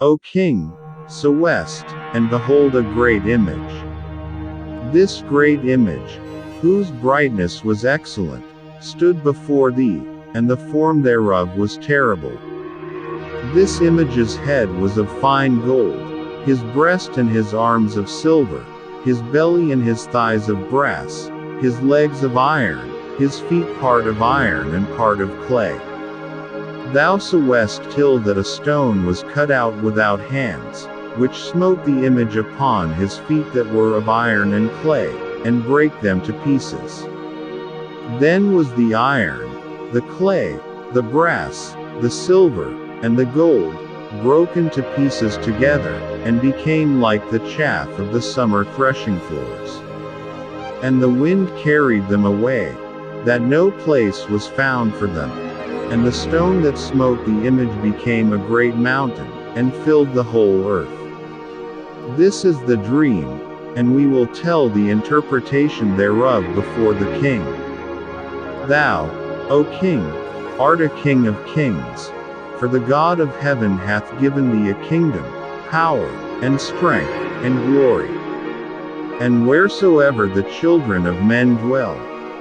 O king, sawest, and behold a great image. This great image, whose brightness was excellent, stood before thee, and the form thereof was terrible. This image's head was of fine gold, his breast and his arms of silver, his belly and his thighs of brass, his legs of iron, his feet part of iron and part of clay. Thou sawest till that a stone was cut out without hands, which smote the image upon his feet that were of iron and clay, and brake them to pieces. Then was the iron, the clay, the brass, the silver, and the gold, broken to pieces together, and became like the chaff of the summer threshing floors. And the wind carried them away, that no place was found for them. And the stone that smote the image became a great mountain, and filled the whole earth. This is the dream, and we will tell the interpretation thereof before the king. Thou, O king, art a king of kings, for the God of heaven hath given thee a kingdom, power, and strength, and glory. And wheresoever the children of men dwell,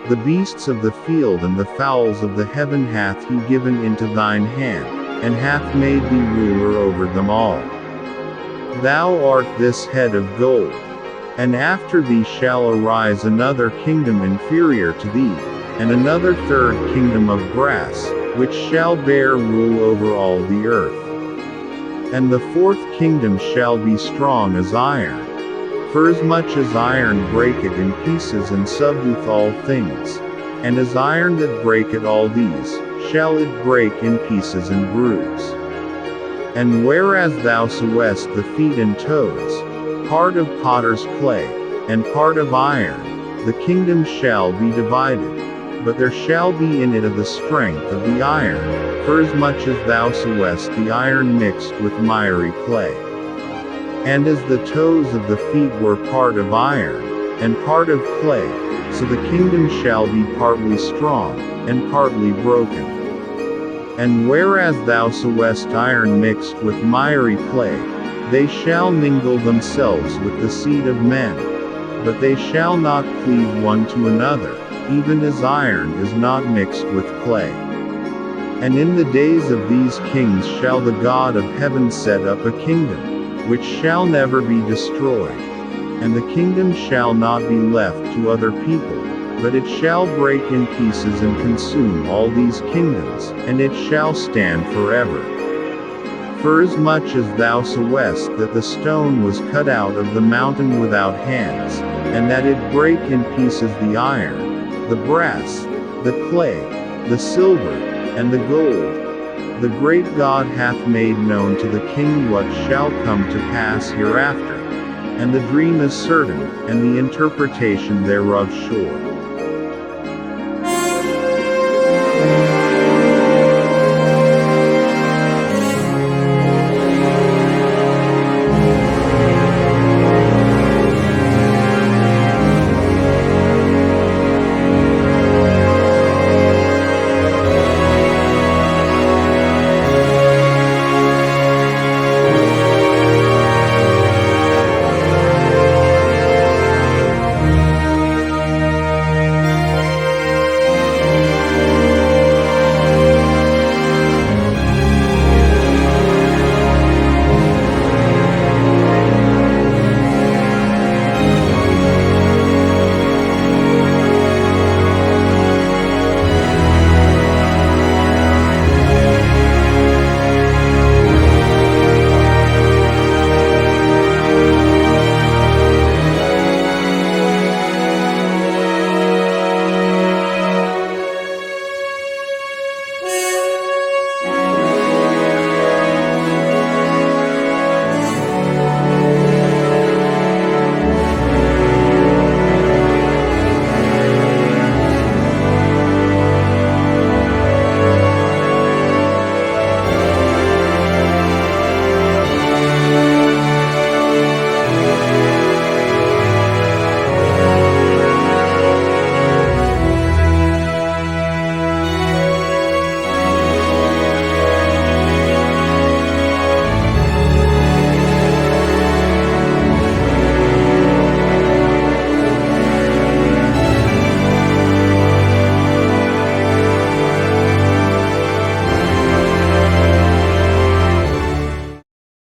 the beasts of the field and the fowls of the heaven hath he given into thine hand, and hath made thee ruler over them all. Thou art this head of gold. And after thee shall arise another kingdom inferior to thee, and another third kingdom of brass, which shall bear rule over all the earth. And the fourth kingdom shall be strong as iron. For as much as iron breaketh in pieces and subdueth all things, and as iron that breaketh all these, shall it break in pieces and bruise. And whereas thou sawest the feet and toes, part of potter's clay, and part of iron, the kingdom shall be divided, but there shall be in it of the strength of the iron, for as much as thou sawest the iron mixed with miry clay. And as the toes of the feet were part of iron, and part of clay, so the kingdom shall be partly strong, and partly broken. And whereas thou sawest iron mixed with miry clay, they shall mingle themselves with the seed of men, but they shall not cleave one to another, even as iron is not mixed with clay. And in the days of these kings shall the God of heaven set up a kingdom, which shall never be destroyed. And the kingdom shall not be left to other people, but it shall break in pieces and consume all these kingdoms, and it shall stand forever. For as much as thou sawest that the stone was cut out of the mountain without hands, and that it brake in pieces the iron, the brass, the clay, the silver, and the gold, the great God hath made known to the king what shall come to pass hereafter. And the dream is certain, and the interpretation thereof sure.